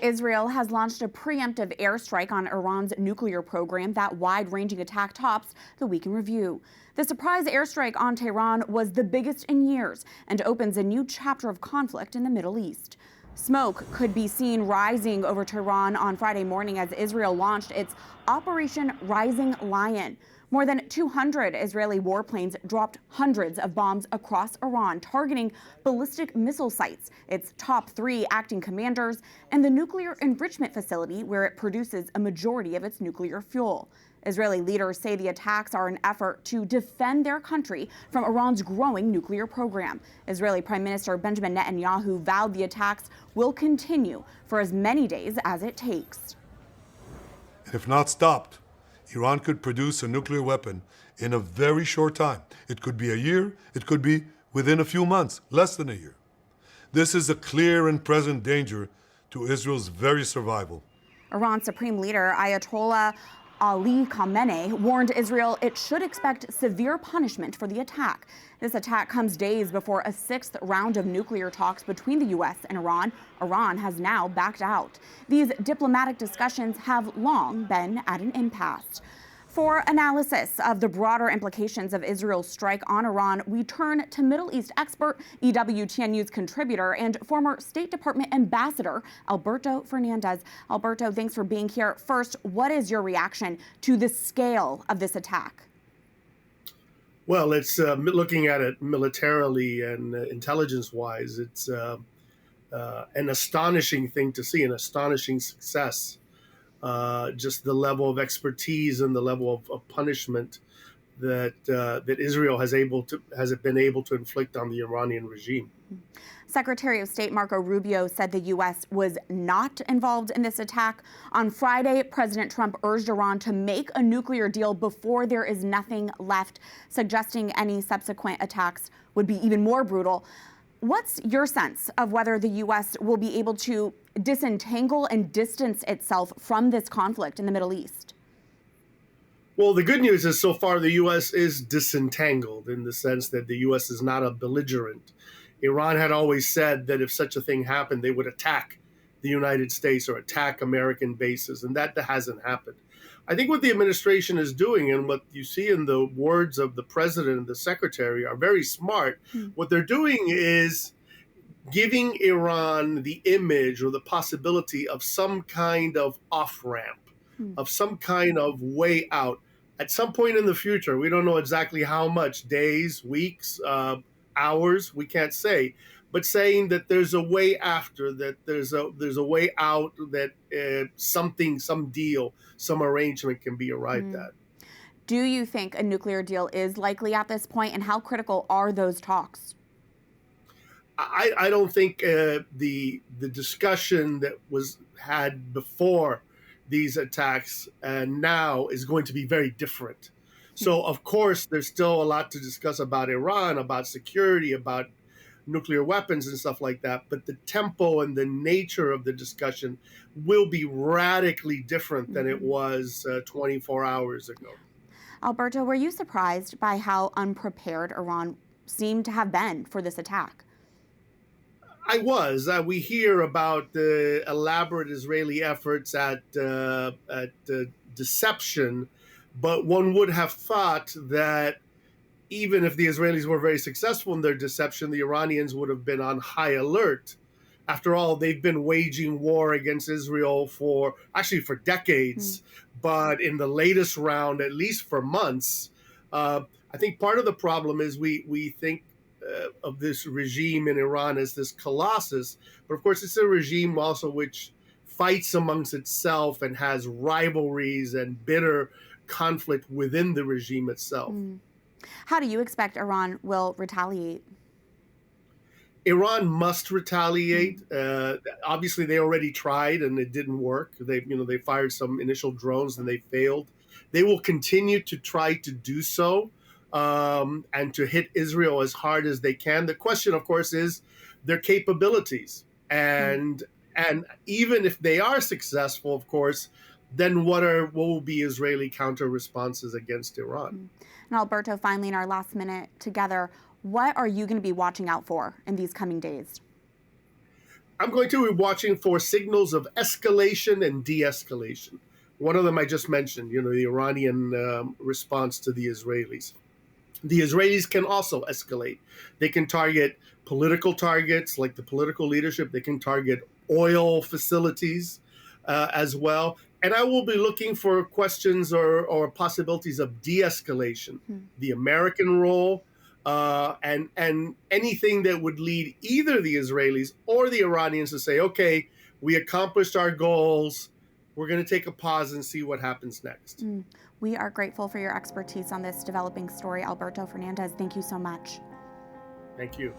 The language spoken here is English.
Israel has launched a preemptive airstrike on Iran's nuclear program. That wide-ranging attack tops the week in review. The surprise airstrike on Tehran was the biggest in years and opens a new chapter of conflict in the Middle East. Smoke could be seen rising over Tehran on Friday morning as Israel launched its Operation Rising Lion. More than 200 Israeli warplanes dropped hundreds of bombs across Iran, targeting ballistic missile sites, its top 3 acting commanders, and the nuclear enrichment facility where it produces a majority of its nuclear fuel. Israeli leaders say the attacks are an effort to defend their country from Iran's growing nuclear program. Israeli Prime Minister Benjamin Netanyahu vowed the attacks will continue for as many days as it takes. And if not stopped, Iran could produce a nuclear weapon in a very short time. It could be a year, it could be within a few months, less than a year. This is a clear and present danger to Israel's very survival. Iran's supreme leader, Ayatollah Ali Khamenei, warned Israel it should expect severe punishment for the attack. This attack comes days before a 6th round of nuclear talks between the U.S. and Iran. Iran has now backed out. These diplomatic discussions have long been at an impasse. For analysis of the broader implications of Israel's strike on Iran, we turn to Middle East expert, EWTN News contributor, and former State Department ambassador, Alberto Fernandez. Alberto, thanks for being here. First, what is your reaction to the scale of this attack? Well, it's looking at it militarily and intelligence-wise, it's an astonishing thing to see, an astonishing success. Just the level of expertise and the level of punishment that Israel has been able to inflict on the Iranian regime. Secretary of State Marco Rubio said the U.S. was not involved in this attack. On Friday, President Trump urged Iran to make a nuclear deal before there is nothing left, suggesting any subsequent attacks would be even more brutal. What's your sense of whether the U.S. will be able to disentangle and distance itself from this conflict in the Middle East? Well, the good news is so far the U.S. is disentangled in the sense that the U.S. is not a belligerent. Iran had always said that if such a thing happened, they would attack the United States or attack American bases, and that hasn't happened. I think what the administration is doing and what you see in the words of the president and the secretary are very smart. What they're doing is giving Iran the image or the possibility of some kind of off-ramp, of some kind of way out. At some point in the future, we don't know exactly how much, days, weeks, hours, we can't say, but saying that there's a way after, that there's a way out, that some deal, some arrangement can be arrived at. Do you think a nuclear deal is likely at this point, and how critical are those talks? I don't think the discussion that was had before these attacks and now is going to be very different. So, of course, there's still a lot to discuss about Iran, about security, about nuclear weapons and stuff like that. But the tempo and the nature of the discussion will be radically different than it was 24 hours ago. Alberto, were you surprised by how unprepared Iran seemed to have been for this attack? I was. We hear about the elaborate Israeli efforts at deception, but one would have thought that even if the Israelis were very successful in their deception, the Iranians would have been on high alert. After all, they've been waging war against Israel for decades, but in the latest round, at least for months. I think part of the problem is we think of this regime in Iran as this colossus, but of course it's a regime also which fights amongst itself and has rivalries and bitter conflict within the regime itself. How do you expect Iran will retaliate? Iran must retaliate. Obviously, they already tried and it didn't work. They fired some initial drones and they failed. They will continue to try to do so and to hit Israel as hard as they can. The question, of course, is their capabilities. And even if they are successful, of course, then what will be Israeli counter responses against Iran? And Alberto, finally, in our last minute together, what are you going to be watching out for in these coming days? I'm going to be watching for signals of escalation and de-escalation. One of them I just mentioned, the Iranian response to the Israelis. The Israelis can also escalate. They can target political targets like the political leadership. They can target oil facilities as well. And I will be looking for questions or possibilities of de-escalation, the American role, and anything that would lead either the Israelis or the Iranians to say, okay, we accomplished our goals. We're going to take a pause and see what happens next. We are grateful for your expertise on this developing story. Alberto Fernandez, thank you so much. Thank you.